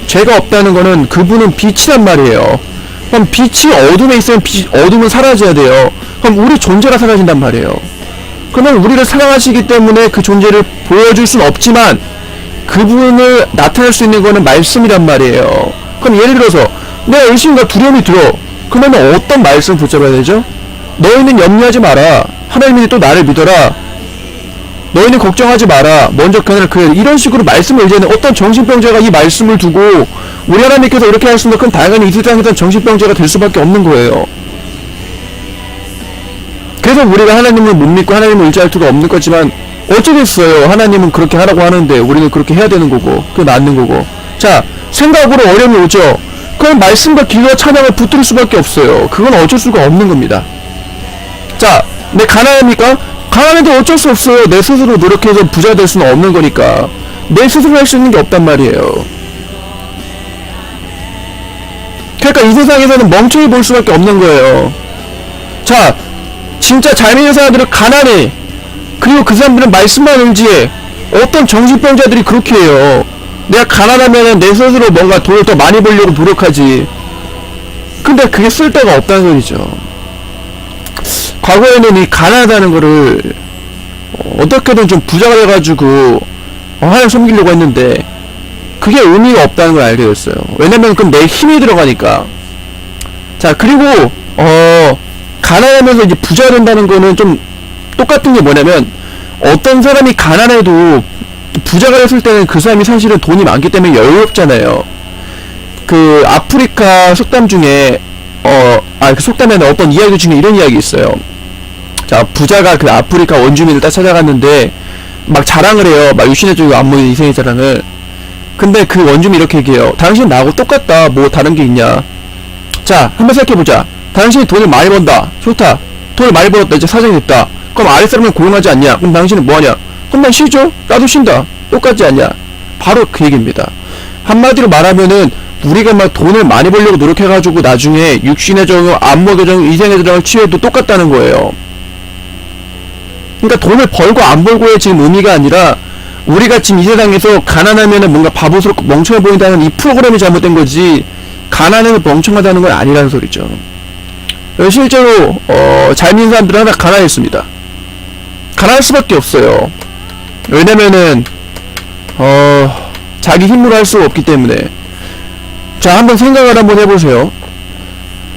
죄가 없다는 거는 그분은 빛이란 말이에요. 그럼 빛이 어둠에 있으면 어둠은 사라져야 돼요. 그럼 우리 존재가 사라진단 말이에요. 그러면 우리를 사랑하시기 때문에 그 존재를 보여줄 순 없지만 그분을 나타낼 수 있는 거는 말씀이란 말이에요. 그럼 예를 들어서 내 의심과 두려움이 들어. 그러면 어떤 말씀을 붙잡아야 되죠? 너희는 염려하지 마라. 하나님이 또 나를 믿어라. 너희는 걱정하지 마라. 먼저 그날 이런 식으로 말씀을 의지하는 어떤 정신병자가 이 말씀을 두고 우리 하나님께서 이렇게 하셨으면 그건 당연히 이 세상에선 정신병자가 될 수밖에 없는 거예요. 그래서 우리가 하나님을 못 믿고 하나님을 의지할 수가 없는 거지만 어쩌겠어요. 하나님은 그렇게 하라고 하는데 우리는 그렇게 해야 되는 거고 그게 맞는 거고. 자, 생각으로 어려움이 오죠. 그럼 말씀과 기도와 찬양을 붙들 수밖에 없어요. 그건 어쩔 수가 없는 겁니다. 자, 내 가난합니까? 가난해도 어쩔 수 없어요. 내 스스로 노력해서 부자 될 수는 없는 거니까. 내 스스로 할 수 있는 게 없단 말이에요. 그러니까 이 세상에서는 멍청이 볼 수밖에 없는 거예요. 자, 진짜 잘 믿는 사람들은 가난해. 그리고 그 사람들은 말씀만 의지해. 어떤 정신병자들이 그렇게 해요. 내가 가난하면은 내 스스로 뭔가 돈을 더 많이 벌려고 노력하지. 근데 그게 쓸데가 없다는 소리죠. 과거에는 이 가난하다는 거를 어떻게든 좀 부자가 돼가지고 하나님 섬기려고 했는데 그게 의미가 없다는 걸 알게 됐어요. 왜냐면 그럼 내 힘이 들어가니까. 자, 그리고 가난하면서 이제 부자 된다는 거는 좀 똑같은 게 뭐냐면 어떤 사람이 가난해도 부자가 됐을 때는 그 사람이 사실은 돈이 많기 때문에 여유롭잖아요. 그 아프리카 속담 중에 그 속담에는 어떤 이야기 중에 이런 이야기 있어요. 자, 부자가 그 아프리카 원주민을 딱 찾아갔는데 막 자랑을 해요. 막 유신해주고 안무의 이생의 자랑을. 근데 그 원주민이 이렇게 얘기해요. 당신 나하고 똑같다. 뭐 다른 게 있냐. 자, 한번 생각해보자. 당신이 돈을 많이 번다. 좋다. 돈을 많이 벌었다. 이제 사장이 됐다. 그럼 아랫사람을 고용하지 않냐. 그럼 당신은 뭐하냐. 그럼 난 쉬죠. 나도 쉰다. 똑같지 않냐. 바로 그 얘기입니다. 한마디로 말하면은 우리가 막 돈을 많이 벌려고 노력해가지고 나중에 육신의 정욕, 안목의 정욕, 이생의 정욕을 취해도 똑같다는 거예요. 그러니까 돈을 벌고 안 벌고의 지금 의미가 아니라 우리가 지금 이 세상에서 가난하면은 뭔가 바보스럽고 멍청해 보인다는 이 프로그램이 잘못된 거지 가난해서 멍청하다는 건 아니라는 소리죠. 실제로 잘 믿는 사람들은 하나 가난했습니다. 가난할 수밖에 없어요. 왜냐면은 자기 힘으로 할 수가 없기 때문에. 자, 한번 생각을 한번 해보세요.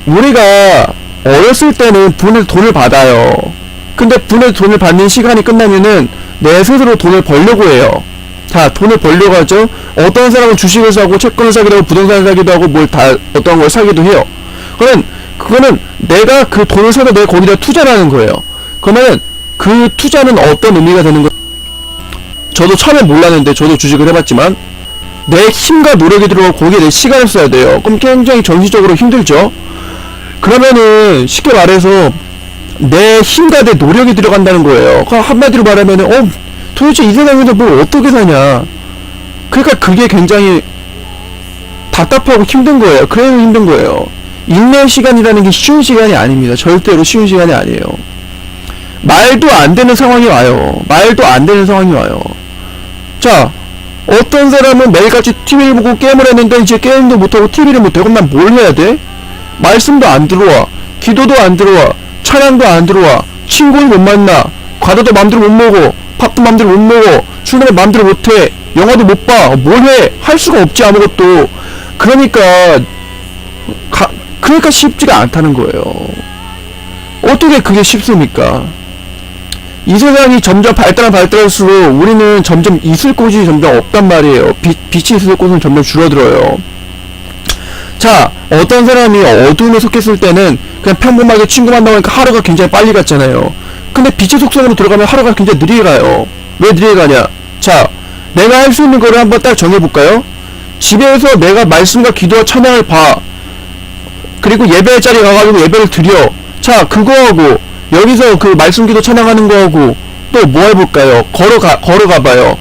우리가 어렸을 때는 분의 돈을 받아요. 근데 분의 돈을 받는 시간이 끝나면은 내 스스로 돈을 벌려고 해요. 자, 돈을 벌려고 하죠. 어떤 사람은 주식을 사고 채권을 사기도 하고 부동산을 사기도 하고 뭘 다 어떤 걸 사기도 해요. 그거는 내가 그 돈을 사서 내가 거기다 투자를 하는 거예요. 그러면은 그 투자는 어떤 의미가 되는 거예요? 저도 처음에 몰랐는데 저도 주식을 해봤지만 내 힘과 노력이 들어가고 거기에 내 시간을 써야 돼요. 그럼 굉장히 정신적으로 힘들죠. 그러면은 쉽게 말해서 내 힘과 내 노력이 들어간다는 거예요. 그럼 한마디로 말하면은 도대체 이 세상에서 뭘 어떻게 사냐. 그러니까 그게 굉장히 답답하고 힘든 거예요. 그래서 힘든 거예요. 인내 시간이라는 게 쉬운 시간이 아닙니다. 절대로 쉬운 시간이 아니에요. 말도 안 되는 상황이 와요. 말도 안 되는 상황이 와요. 자, 어떤 사람은 매일같이 TV를 보고 게임을 했는데 이제 게임도 못하고 TV를 못하고 난 뭘 해야 돼? 말씀도 안 들어와. 기도도 안 들어와. 찬양도 안 들어와. 친구를 못 만나. 과자도 맘대로 못 먹어. 밥도 맘대로 못 먹어. 출근을 맘대로 못해. 영화도 못 봐. 뭘 해? 할 수가 없지 아무것도. 그러니까 쉽지가 않다는 거예요. 어떻게 그게 쉽습니까? 이 세상이 점점 발달할수록 우리는 점점 있을 곳이 점점 없단 말이에요. 빛이 있을 곳은 점점 줄어들어요. 자, 어떤 사람이 어두움에 속했을 때는 그냥 평범하게 친구 만나니까 하루가 굉장히 빨리 갔잖아요. 근데 빛의 속성으로 들어가면 하루가 굉장히 느리게 가요. 왜 느리게 가냐? 자, 내가 할 수 있는 거를 한번 딱 정해볼까요? 집에서 내가 말씀과 기도와 찬양을 봐. 그리고 예배 자리에 가가지고 예배를 드려. 자, 그거하고 여기서 그 말씀 기도 찬양하는 거하고 또 뭐 해볼까요? 걸어가봐요.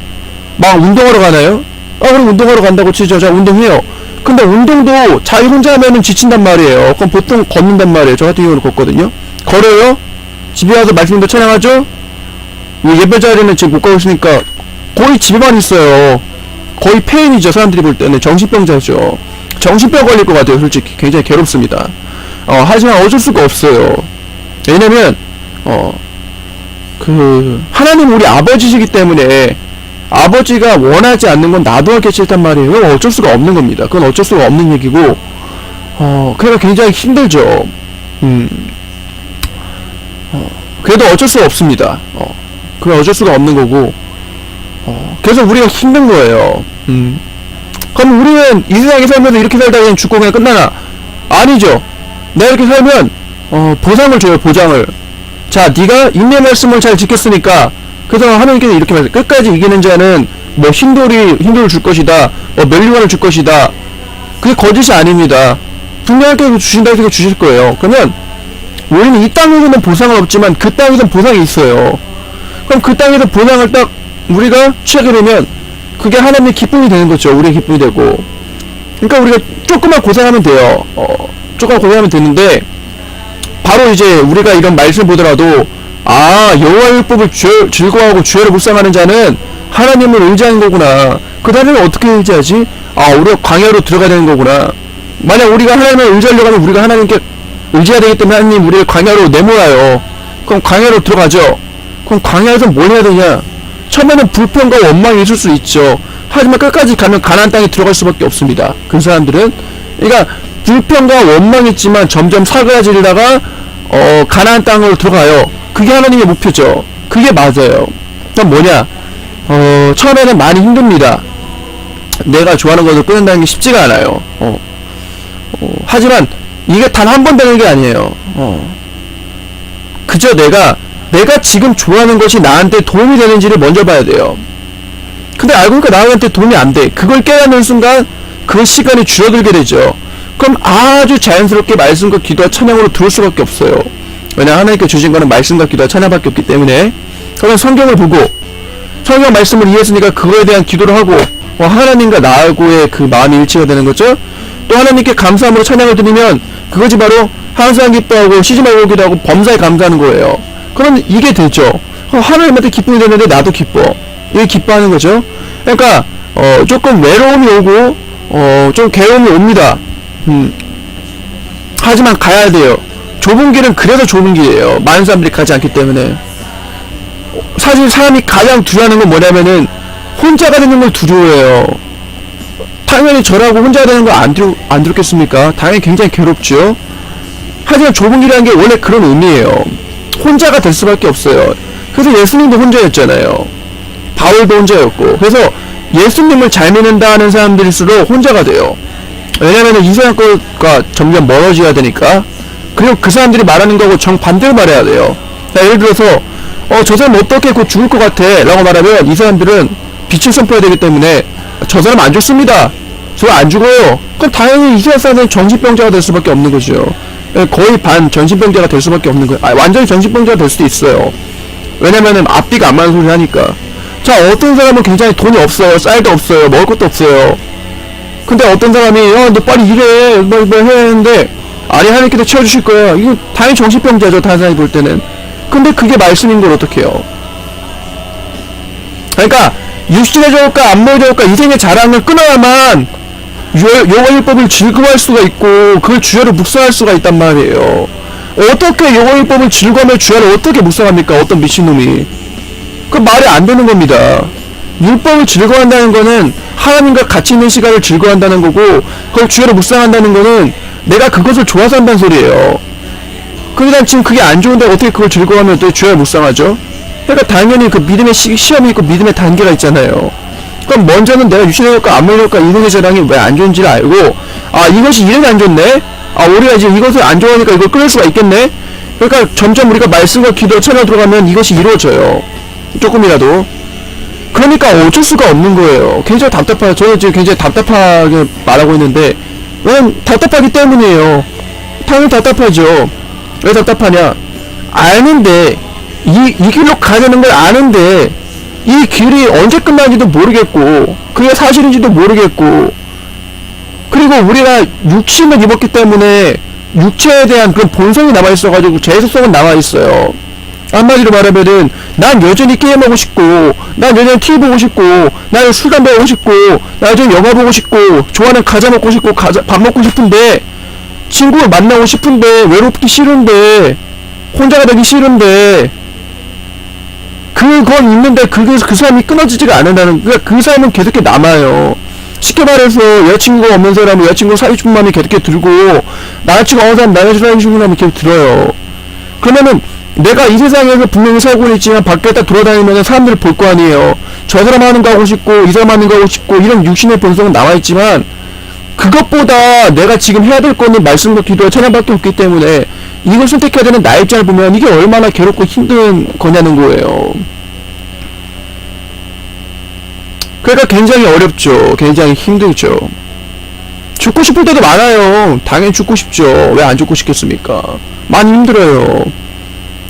막 운동하러 가나요? 그럼 운동하러 간다고 치죠. 자, 운동해요. 근데 운동도 자기 혼자 하면은 지친단 말이에요. 그럼 보통 걷는단 말이에요. 저 같은 경우는 걷거든요. 걸어요? 집에 와서 말씀 기도 찬양하죠? 예배 자리는 지금 못 가고 있으니까 거의 집에만 있어요. 거의 폐인이죠. 사람들이 볼 때는 정신병자죠. 정신병 걸릴 것 같아요. 솔직히 굉장히 괴롭습니다. 하지만 어쩔 수가 없어요. 왜냐면 하나님 우리 아버지시기 때문에 아버지가 원하지 않는 건 나도 하기 싫단 말이에요. 그건 어쩔 수가 없는 겁니다. 그건 어쩔 수가 없는 얘기고 그래서 굉장히 힘들죠. 그래도 어쩔 수가 없습니다. 그건 어쩔 수가 없는 거고 그래서 우리가 힘든 거예요. 그럼 우리는 이 세상에 살면서 이렇게 살다가 그냥 죽고 그냥 끝나나? 아니죠. 내가 이렇게 살면 보상을 줘요. 보장을. 자, 네가 인내 말씀을 잘 지켰으니까 그래서 하나님께서 이렇게 말해요. 끝까지 이기는 자는 뭐 흰돌을 줄 것이다. 멸류관을 줄 것이다. 그게 거짓이 아닙니다. 분명하게 주신다고 해서 주실 거예요. 그러면 우리는 이 땅에서는 보상은 없지만 그 땅에서는 보상이 있어요. 그럼 그 땅에서 보상을 딱 우리가 취하게 되면 그게 하나님의 기쁨이 되는 거죠. 우리의 기쁨이 되고. 그러니까 우리가 조금만 고생하면 돼요. 조금만 고생하면 되는데 바로 이제 우리가 이런 말씀 보더라도 여호와의 율법을 즐거워하고 주야를 묵상하는 자는 하나님을 의지하는 거구나. 그 다음에는 어떻게 의지하지? 우리가 광야로 들어가야 되는 거구나. 만약 우리가 하나님을 의지하려고 하면 우리가 하나님께 의지해야 되기 때문에 하나님 우리를 광야로 내몰아요. 그럼 광야로 들어가죠. 그럼 광야에서 뭘 해야 되냐? 처음에는 불평과 원망이 있을 수 있죠. 하지만 끝까지 가면 가나안 땅에 들어갈 수밖에 없습니다. 그 사람들은. 그러니까 불평과 원망이 있지만 점점 사그라지다가 가나안 땅으로 들어가요. 그게 하나님의 목표죠. 그게 맞아요. 그럼 뭐냐? 처음에는 많이 힘듭니다. 내가 좋아하는 것을 끊는다는 게 쉽지가 않아요. 하지만 이게 단 한 번 되는 게 아니에요. 그저 내가 지금 좋아하는 것이 나한테 도움이 되는지를 먼저 봐야 돼요. 근데 알고 보니까 나한테 도움이 안 돼. 그걸 깨닫는 순간 그 시간이 줄어들게 되죠. 그럼 아주 자연스럽게 말씀과 기도와 찬양으로 들을 수밖에 없어요. 왜냐 하나님께 주신 거는 말씀과 기도와 찬양밖에 없기 때문에. 그러면 성경을 보고 성경 말씀을 이해했으니까 그거에 대한 기도를 하고 하나님과 나하고의 그 마음이 일치가 되는 거죠. 또 하나님께 감사함으로 찬양을 드리면 그것이 바로 항상 기뻐하고 쉬지 말고 기도하고 범사에 감사하는 거예요. 그럼 이게 되죠. 하나님한테 기쁨이 되는데 나도 기뻐. 이게 기뻐하는 거죠. 그러니까 조금 외로움이 오고 좀 괴로움이 옵니다. 하지만 가야 돼요. 좁은 길은 그래서 좁은 길이에요. 많은 사람들이 가지 않기 때문에. 사실 사람이 가장 두려워하는 건 뭐냐면은 혼자가 되는 걸 두려워해요. 당연히 저라고 혼자 되는 거 안 두렵겠습니까? 당연히 굉장히 괴롭죠. 하지만 좁은 길이라는 게 원래 그런 의미예요. 혼자가 될 수밖에 없어요. 그래서 예수님도 혼자였잖아요. 바울도 혼자였고. 그래서 예수님을 잘 믿는다 하는 사람들일수록 혼자가 돼요. 왜냐면은 이 세상 것과 점점 멀어져야 되니까. 그리고 그 사람들이 말하는 거하고 정반대로 말해야 돼요. 자, 예를 들어서 저 사람 어떻게 곧 죽을 것 같아 라고 말하면 이 사람들은 빛을 선포해야 되기 때문에 저 사람 안 죽습니다. 저 안 죽어요. 그럼 당연히 이 세상 사람은 정신병자가 될 수밖에 없는 거죠. 거의 반 전신병자가 될 수밖에 없는 거예요. 완전히 전신병자가 될 수도 있어요. 왜냐면은 앞뒤가 안 맞는 소리 하니까. 자, 어떤 사람은 굉장히 돈이 없어요. 쌀도 없어요. 먹을 것도 없어요. 근데 어떤 사람이 너 빨리 일해 뭐 해야 하는데 아니 하나님께서 채워주실 거야. 이거 당연히 정신병자죠. 다른 사람이 볼 때는. 근데 그게 말씀인 걸 어떡해요. 그러니까 육신의 좋을까 안목의 좋을까 인생의 자랑을 끊어야만 요거일법을 즐거워할 수가 있고 그걸 주야로 묵상할 수가 있단 말이에요. 어떻게 요거일법을 즐거워하며 주야를 어떻게 묵상합니까? 어떤 미친놈이. 그 말이 안 되는 겁니다. 율법을 즐거워한다는 거는 하나님과 같이 있는 시간을 즐거워한다는 거고 그걸 주야로 묵상한다는 거는 내가 그것을 좋아서 한다는 소리예요. 근데 난 지금 그게 안 좋은데 어떻게 그걸 즐거워하면 또 주야를 묵상하죠? 그러니까 당연히 그 믿음의 시험이 있고 믿음의 단계가 있잖아요. 그럼 먼저는 내가 유신의 효과, 안목의 효과, 인생의 재량이 왜 안 좋은지를 알고 이것이 이래서 안 좋네? 우리가 이제 이것을 안 좋아하니까 이걸 끊을 수가 있겠네? 그러니까 점점 우리가 말씀과 기도 채널 들어가면 이것이 이루어져요. 조금이라도. 그러니까 어쩔 수가 없는 거예요. 굉장히 답답해요. 저는 지금 굉장히 답답하게 말하고 있는데 왜냐면 답답하기 때문이에요. 당연히 답답하죠. 왜 답답하냐? 아는데 이 길로 가야 되는 걸 아는데 이 길이 언제 끝나는지도 모르겠고 그게 사실인지도 모르겠고 그리고 우리가 육신을 입었기 때문에 육체에 대한 그런 본성이 남아있어가지고 죄속성은 남아있어요. 한마디로 말하면은 난 여전히 게임하고 싶고 난 여전히 TV 보고 싶고 난 술 담배 하고 싶고 난 여전히 영화 보고 싶고 좋아하는 과자 먹고 싶고 밥 먹고 싶은데 친구를 만나고 싶은데 외롭기 싫은데 혼자가 되기 싫은데 그건 있는데 그 사람이 끊어지지가 않는다는. 그러니까 그 사람은 계속 남아요. 쉽게 말해서 여자친구가 없는 사람은 여자친구 사귀고 싶은 마음이 계속 들고 남자친구가 없는 사람 남자친구 사귀고 싶은 마음이 계속 들어요. 그러면은 내가 이 세상에서 분명히 살고 있지만 밖에 딱 돌아다니면 사람들을 볼 거 아니에요. 저 사람 하는 거 하고 싶고 이 사람 하는 거 하고 싶고 이런 육신의 본성은 남아있지만 그것보다 내가 지금 해야 될 거는 말씀과 기도와 찬양밖에 없기 때문에 이걸 선택해야 되는 나의 입장을 보면 이게 얼마나 괴롭고 힘든 거냐는 거예요. 그러니까 굉장히 어렵죠. 굉장히 힘들죠. 죽고 싶을 때도 많아요. 당연히 죽고 싶죠. 왜 안 죽고 싶겠습니까? 많이 힘들어요.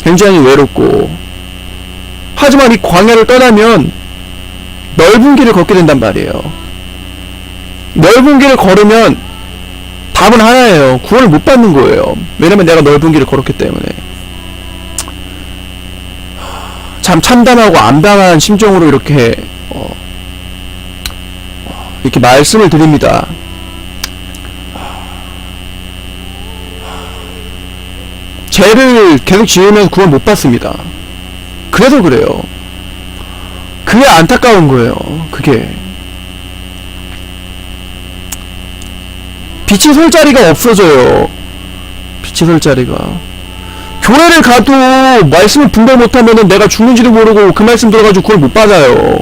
굉장히 외롭고. 하지만 이 광야를 떠나면 넓은 길을 걷게 된단 말이에요. 넓은 길을 걸으면 답은 하나예요. 구원을 못 받는 거예요. 왜냐면 내가 넓은 길을 걸었기 때문에. 참 참담하고 암담한 심정으로 이렇게 이렇게 말씀을 드립니다. 죄를 계속 지으면 구원 못 받습니다. 그래서 그래요. 그게 안타까운 거예요. 그게 빛이 설 자리가 없어져요. 빛이 설 자리가. 교회를 가도 말씀을 분별 못하면은 내가 죽는지도 모르고 그 말씀 들어가지고 그걸 못 받아요.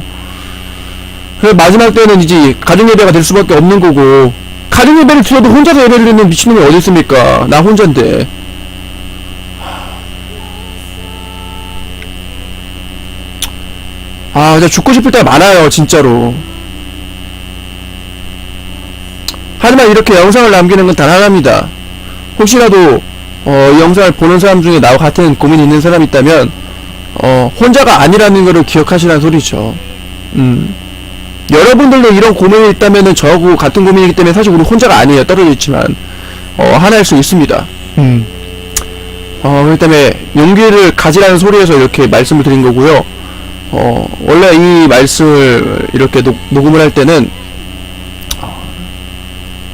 그래서 마지막 때는 이제 가정예배가 될 수밖에 없는 거고, 가정예배를 들어도 혼자서 예배를 드리는 미친놈이 어디 있습니까? 나 혼자인데. 진짜 죽고 싶을 때가 많아요, 진짜로. 하지만 이렇게 영상을 남기는 건 단 하나입니다. 혹시라도 이 영상을 보는 사람 중에 나와 같은 고민이 있는 사람이 있다면 혼자가 아니라는 것을 기억하시라는 소리죠. 여러분들도 이런 고민이 있다면은 저하고 같은 고민이기 때문에 사실 우리 혼자가 아니에요. 떨어져 있지만 하나일 수 있습니다. 그렇기 때문에 용기를 가지라는 소리에서 이렇게 말씀을 드린 거고요. 원래 이 말씀을 이렇게 녹음을 할 때는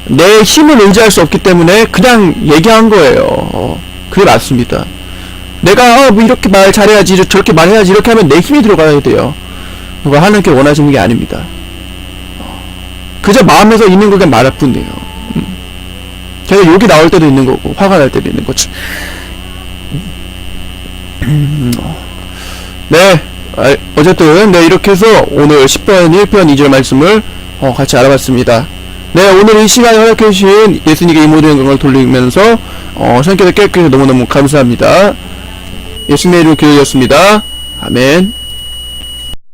내 힘을 의지할 수 없기 때문에 그냥 얘기한 거예요. 그게 맞습니다. 내가 뭐 이렇게 말 잘해야지 저렇게 말해야지 이렇게 하면 내 힘이 들어가야 돼요. 그거 하나님께 원하시는 게 아닙니다. 그저 마음에서 있는 거게 말할 뿐이에요. 그래서 욕이 나올 때도 있는 거고 화가 날 때도 있는 거지. 네, 어쨌든 이렇게 해서 오늘 10편 1편 2절 말씀을 같이 알아봤습니다. 네, 오늘 이 시간에 허락해 주신 예수님께 이 모든 영광을 돌리면서 성령께서 깨끗이 너무너무 감사합니다. 예수님의 이름으로 기도드렸습니다. 아멘.